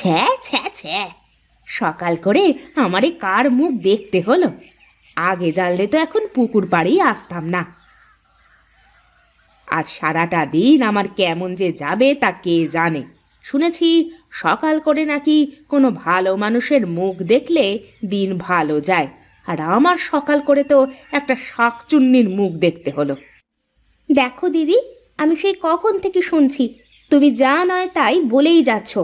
ছ্যা ছ্যা ছ্যা, সকাল করে আমারে কার মুখ দেখতে হলো? আগে জানলে তো এখন পুকুর পাড়েই আসতাম না। আজ সারাটা দিন আমার কেমন যে যাবে তা কে জানে। শুনেছি সকাল করে নাকি কোনো ভালো মানুষের মুখ দেখলে দিন ভালো যায়, আর আমার সকাল করে তো একটা শাকচুন্নির মুখ দেখতে হলো। দেখো দিদি, আমি সেই কখন থেকে শুনছি তুমি যা নয় তাই বলেই যাচ্ছ।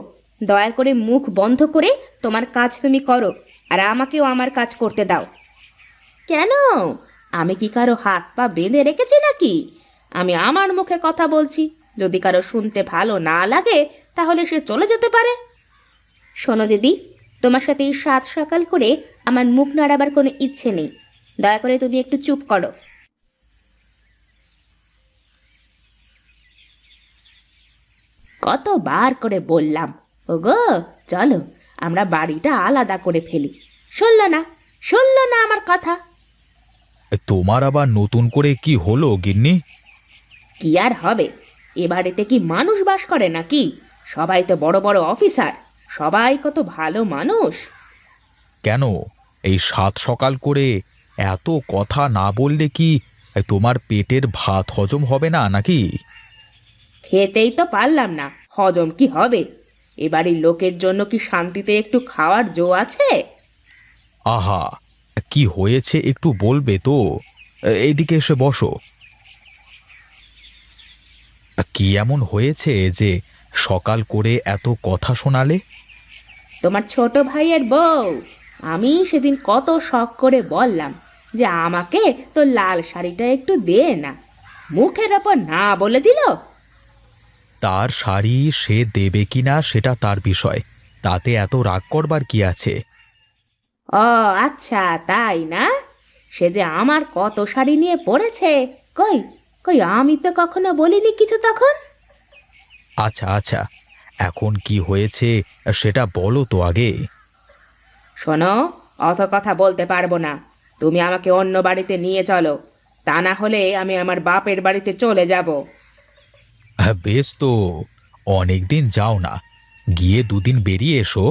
দয়া করে মুখ বন্ধ করে তোমার কাজ তুমি করো, আর আমাকেও আমার কাজ করতে দাও। কেন? আমি কি কারো হাত পা বেঁধে রেখেছি নাকি? আমি আমার মুখে কথা বলছি, যদি কারো শুনতে ভালো না লাগে তাহলে সে চলে যেতে পারে। শোনো দিদি, তোমার সাথে এই সাত সকাল করে আমার মুখ নাড়াবার কোনো ইচ্ছে নেই। দয়া করে তুমি একটু চুপ করো। কতবার করে বললাম, ওগো চলো আমরা বাড়িটা আলাদা করে ফেলি। শুনলো না আমার কথা। তোমার আবার নতুন করে কি হলো গিন্নি? কি আর হবে, এ বাড়িতে কি মানুষ বাস করে নাকি? সবাই তো বড় বড় অফিসার, সবাই কত ভালো মানুষ। কেন এই সাত সকাল করে এত কথা না বললে কি তোমার পেটের ভাত হজম হবে না নাকি? খেতেই তো পারলাম না, হজম কি হবে? এ বাড়ির লোকের জন্য কি শান্তিতে একটু খাওয়ার জো আছে? আহা, কি হয়েছে একটু বলবে তো? এইদিকে এসে বসো। কি এমন হয়েছে যে সকাল করে এত কথা শোনালে? তোমার ছোট ভাইয়ের বউ। আমি সেদিন কত শখ করে বললাম যে আমাকে তো লাল শাড়িটা একটু দে না, মুখের ওপর না বলে দিল। তার শাড়ি সে দেবে কিনা সেটা তার বিষয়, তাতে এত রাগ করবার কি আছে? ও আচ্ছা, তাই না? সে যে আমার কত শাড়ি নিয়ে পড়েছে, কই কই আমি তো কখনো বলিনি কিছু তখন। আচ্ছা আচ্ছা, এখন কি হয়েছে সেটা বলো তো আগে। শোনো, অত কথা বলতে পারবো না। তুমি আমাকে অন্য বাড়িতে নিয়ে চলো, তা না হলে আমি আমার বাপের বাড়িতে চলে যাব। বেশ তো, অনেক দিন যাও না, গিয়ে দুদিন বেরিয়ে এসো।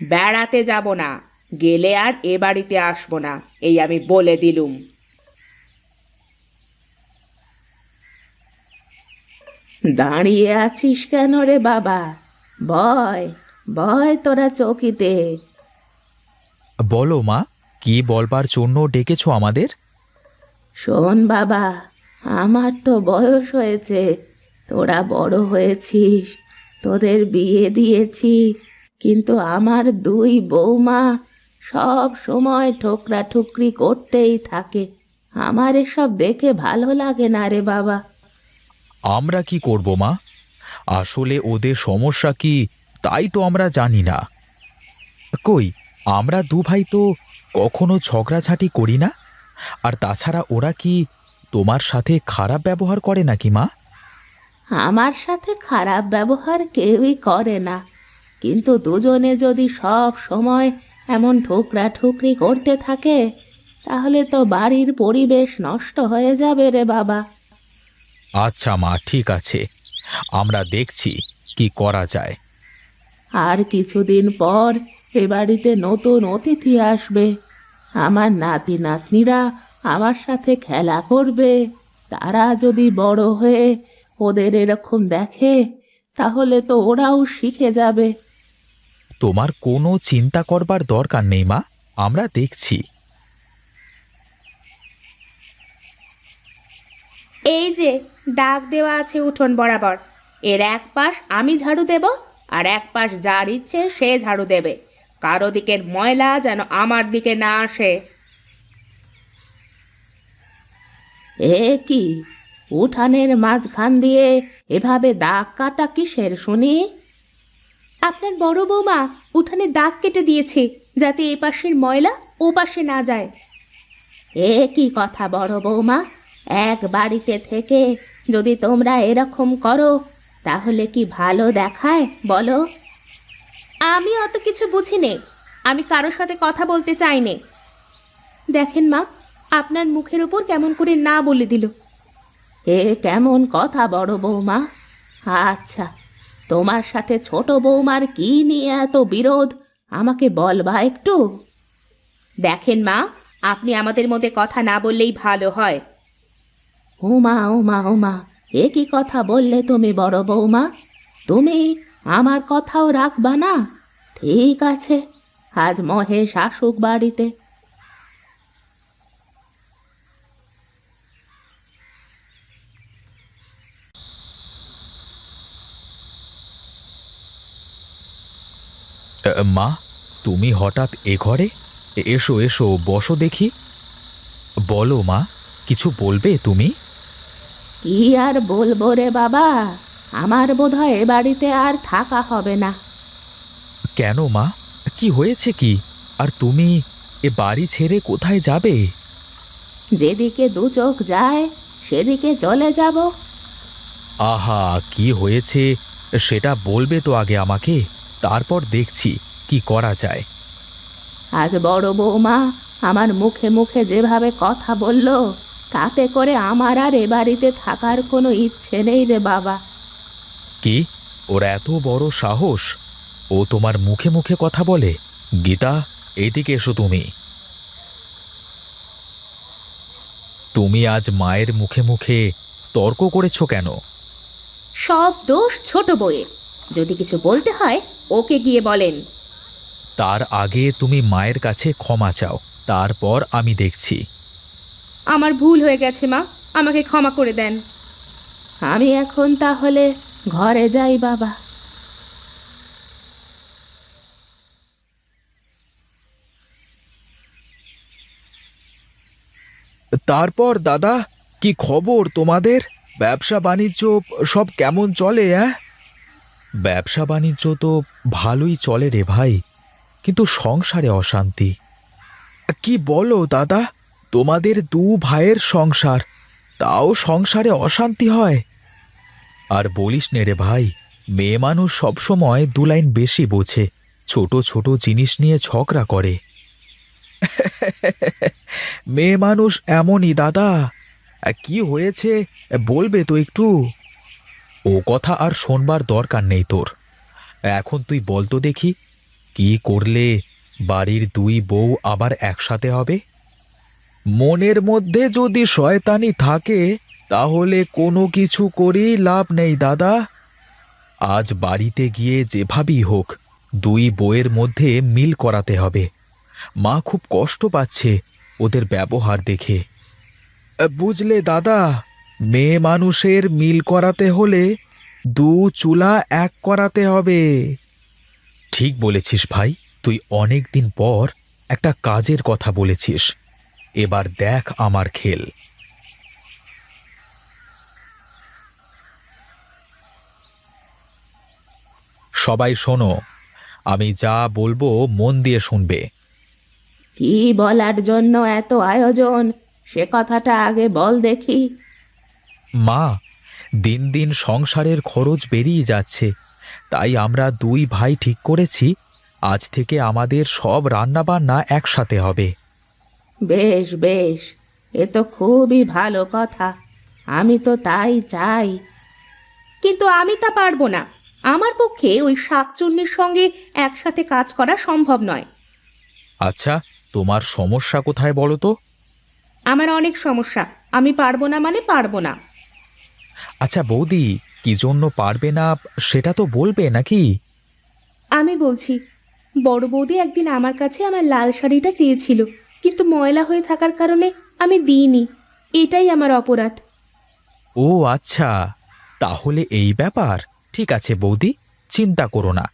বেড়াতে যাব না, গেলে আর এ বাড়িতে আসবো না, এই আমি বলে দিলুম। দাঁড়িয়ে আছিস কেন রে বাবা? বয় বয় তোরা চৌকিতে। বলো মা, কি বলবার জন্য ডেকেছো আমাদের? শোন বাবা, আমার তো বয়স হয়েছে, তোরা বড় হয়েছিস, তোদের বিয়ে দিয়েছি, কিন্তু আমার দুই বৌমা সব সময় ঠোকরা ঠুকরি করতেই থাকে। আমার এসব দেখে ভালো লাগে না রে বাবা। আমরা কি করব মা? আসলে ওদের সমস্যা কি তাই তো আমরা জানি না। কই, আমরা দু ভাই তো কখনো ঝগড়াঝাটি করি না। আর তাছাড়া ওরা কি তোমার সাথে খারাপ ব্যবহার করে নাকি মা? আমার সাথে খারাপ ব্যবহার কেউই করে না, কিন্তু দুজনে যদি সব সময় এমন ঠুকরা ঠুকরি করতে থাকে তাহলে তো বাড়ির পরিবেশ নষ্ট হয়ে যাবে রে বাবা। আচ্ছা মা, ঠিক আছে, আমরা দেখছি কি করা যায়। আর কিছুদিন পর এ বাড়িতে নতুন অতিথি আসবে, আমার নাতি নাতনিরা আমার সাথে খেলা করবে। তারা যদি বড় হয়ে ওদের এরকম দেখে তাহলে তো ওরাও শিখে যাবে। তোমার কোনো চিন্তা করবার দরকার নেই মা, আমরা দেখছি। এই যে দাগ দেওয়া আছে উঠোন বরাবর, এর এক পাশ আমি ঝাড়ু দেব, আর এক পাশ যার ইচ্ছে সে ঝাড়ু দেবে। কারো দিকের ময়লা যেন আমার দিকে না আসে। এ কি, উঠানের মাঝখান দিয়ে এভাবে দাগ কাটা কিসের শুনি? আপনার বড় বৌমা উঠানে দাগ কেটে দিয়েছে যাতে এ পাশের ময়লা ও পাশে না যায়। এ কি কথা বড় বৌমা, এক বাড়িতে থেকে যদি তোমরা এরকম করো তাহলে কি ভালো দেখায় বলো? আমি অত কিছু বুঝি নে, আমি কারোর সাথে কথা বলতে চাই নে। দেখেন মা, আপনার মুখের ওপর কেমন করে না বলে দিল। এ কেমন কথা বড় বৌমা? আচ্ছা, তোমার সাথে ছোট বৌমার কি নিয়ে এত বিরোধ আমাকে বলবা একটু? দেখেন মা, আপনি আমাদের মধ্যে কথা না বললেই ভালো হয়। ওমা ওমা ওমা, এ কি কথা বললে তুমি বড় বৌমা? তুমি আমার কথাও রাখবা না? ঠিক আছে, আজ মহেশ আসুক বাড়িতে। মা, তুমি হঠাৎ এ ঘরে? এসো এসো, বসো দেখি। বলো মা, কিছু বলবে তুমি? কি আর বলবো রে বাবা, আমার বোধহয় এ বাড়িতে আর থাকা হবে না। কেন মা, কি হয়েছে কি? আর তুমি এ বাড়ি ছেড়ে কোথায় যাবে? যেদিকে দু চোখ যায় সেদিকে চলে যাব। আহা, কি হয়েছে সেটা বলবে তো আগে আমাকে, তারপর দেখছি কি করা যায়। আজ বড় বৌমা আমার মুখে মুখে যেভাবে কথা বলল, তাতে করে আমার আর এ বাড়িতে থাকার কোনো ইচ্ছে নেই রে বাবা। কি, ওর এত বড় সাহস? ও তোমার মুখে মুখে কথা বলে? গীতা, এইদিকে এসো তুমি। তুমি আজ মায়ের মুখে মুখে তর্ক করেছো কেন? সব দোষ ছোট বউয়ের। যদি কিছু বলতে হয় ওকে গিয়ে বলেন। তার আগে তুমি মায়ের কাছে ক্ষমা চাও, তারপর আমি দেখছি। আমার ভুল হয়ে গেছে মা, আমাকে ক্ষমা করে দেন। আমি এখন তাহলে ঘরে যাই বাবা। তারপর দাদা, কি খবর তোমাদের? ব্যবসা বাণিজ্য সব কেমন চলে? ব্যবসা বাণিজ্য তো ভালোই চলে রে ভাই, কিন্তু সংসারে অশান্তি। কি বলো দাদা, তোমাদের দু ভাইয়ের সংসার, তাও সংসারে অশান্তি হয়? আর বলিস নে রে ভাই, মেয়ে মানুষ সবসময় দু লাইন বেশি বোঝে, ছোট ছোট জিনিস নিয়ে ঝগড়া করে। মেয়ে মানুষ এমনই দাদা। কি হয়েছে বলবে তো একটু? ও কথা আর শোনবার দরকার নেই তোর। এখন তুই বল তো দেখি, কি করলে বাড়ির দুই বউ আবার একসাথে হবে? মনের মধ্যে যদি শয়তানি থাকে তাহলে কোনো কিছু করেই লাভ নেই দাদা। আজ বাড়িতে গিয়ে যেভাবেই হোক দুই বউয়ের মধ্যে মিল করাতে হবে। মা খুব কষ্ট পাচ্ছে ওদের ব্যবহার দেখে। বুঝলে দাদা, মেয়ে মানুষের মিল করাতে হলে দু চুলা এক করাতে হবে। ঠিক বলেছিস ভাই, তুই অনেক দিন পর একটা কাজের কথা বলেছিস। এবার দেখ আমার খেল। সবাই শোনো, আমি যা বলবো মন দিয়ে শুনবে। কি বলার জন্য এত আয়োজন, সে কথাটা আগে বল দেখি। মা, দিন দিন সংসারের খরচ বেরিয়ে যাচ্ছে, তাই আমরা দুই ভাই ঠিক করেছি আজ থেকে আমাদের সব রান্নাবান্না একসাথে হবে। বেশ বেশ, এ তো খুবই ভালো কথা। আমি তো তাই চাই। কিন্তু আমি তা পারবো না। আমার পক্ষে ওই শাকচুন্নির সঙ্গে একসাথে কাজ করা সম্ভব নয়। আচ্ছা, তোমার সমস্যা কোথায় বলো তো? আমার অনেক সমস্যা, আমি পারবো না মানে পারবো না। আচ্ছা বৌদি, কি জন্য পারবে না সেটা তো বলবে নাকি? আমি বলছি, বড় বৌদি একদিন আমার কাছে আমার লাল শাড়িটা চেয়েছিল, কিন্তু ময়লা হয়ে থাকার কারণে আমি দিইনি। এটাই আমার অপরাধ। ও আচ্ছা, তাহলে এই ব্যাপার। ঠিক আছে বৌদি, চিন্তা করো না,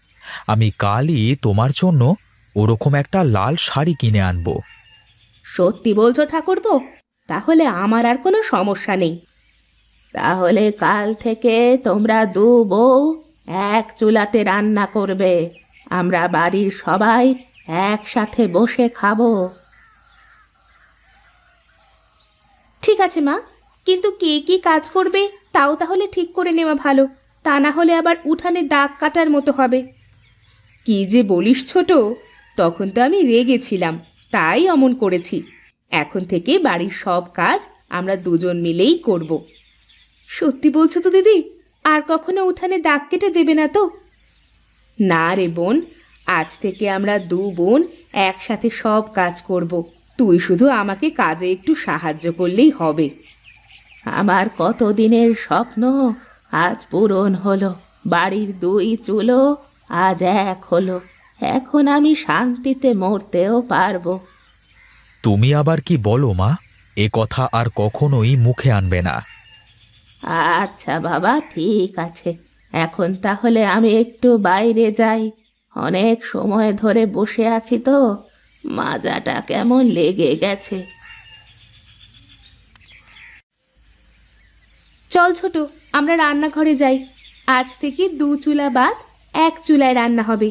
আমি কালই তোমার জন্য ওরকম একটা লাল শাড়ি কিনে আনবো। সত্যি বলছো ঠাকুরপো? তাহলে আমার আর কোনো সমস্যা নেই। তাহলে কাল থেকে তোমরা দু বউ এক চুলাতে রান্না করবে। আমরা বাড়ির সবাই একসাথে বসে খাবো। ঠিক আছে মা, কিন্তু কে কি কাজ করবে তাও তাহলে ঠিক করে নেওয়া ভালো। তা না হলে আবার উঠানে দাগ কাটার মতো হবে। কি যে বলিস ছোট, তখন তো আমি রেগেছিলাম, তাই অমন করেছি। এখন থেকে বাড়ির সব কাজ আমরা দুজন মিলেই করব। সত্যি বলছো তো দিদি? আর কখনো উঠানে দাগ কেটে দেবে না তো? না রে বোন, আজ থেকে আমরা দু বোন একসাথে সব কাজ করব। তুই শুধু আমাকে কাজে একটু সাহায্য করলেই হবে। আমার কতদিনের স্বপ্ন আজ পূরণ হলো। বাড়ির দুই চুলো আজ এক হলো। এখন আমি শান্তিতে মরতেও পারবো। তুমি আবার কি বলো মা? এ কথা আর কখনোই মুখে আনবে না। আচ্ছা বাবা, ঠিক আছে। এখন তাহলে আমি একটু বাইরে যাই। অনেক সময় ধরে বসে আছি তো, মাজাটা কেমন লেগে গেছে। চল ছোট, আমরা রান্নাঘরে যাই। আজ থেকে দু চুলা বাদ এক চুলায় রান্না হবে।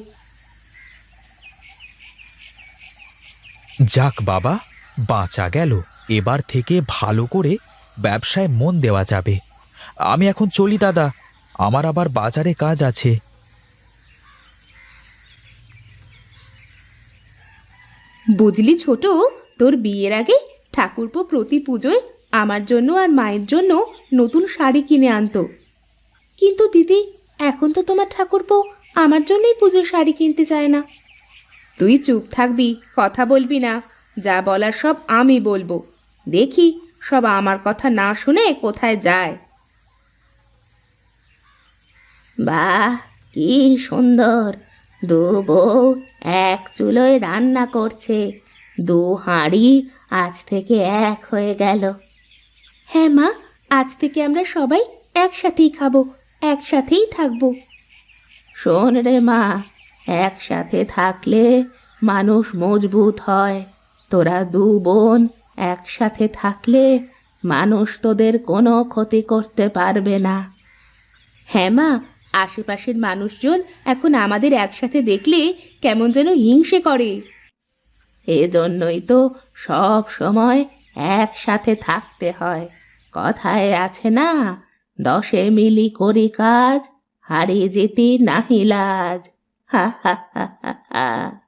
যাক বাবা, বাঁচা গেল। এবার থেকে ভালো করে ব্যবসায় মন দেওয়া যাবে। আমি এখন চলি দাদা, আমার আবার বাজারে কাজ আছে। বুঝলি ছোট, তোর বিয়ের আগে ঠাকুরপো প্রতি পুজোয় আমার জন্য আর মায়ের জন্য নতুন শাড়ি কিনে আনতো। কিন্তু দিদি, এখন তো তোমার ঠাকুরপো আমার জন্যই পুজোর শাড়ি কিনতে চায় না। তুই চুপ থাকবি, কথা বলবি না। যা বলার সব আমি বলবো। দেখি সব আমার কথা না শুনে কোথায় যায়। বাহ, কি সুন্দর! দু বউ এক চুলোয় রান্না করছে। দু হাঁড়ি আজ থেকে এক হয়ে গেল। হ্যাঁ মা, আজ থেকে আমরা সবাই একসাথেই খাবো, একসাথেই থাকবো। শোন রে মা, একসাথে থাকলে মানুষ মজবুত হয়। তোরা দু বোন একসাথে থাকলে মানুষ তোদের কোনো ক্ষতি করতে পারবে না। হ্যাঁ মা, আশেপাশের মানুষজন এখন আমাদের একসাথে দেখলে কেমন যেন হিংসে করে। এজন্যই তো সব সময় একসাথে থাকতে হয়। কথায় আছে না, দশে মিলি করি কাজ, হারিয়ে যেতে নাহি লাজ। হা হা হা হা হা।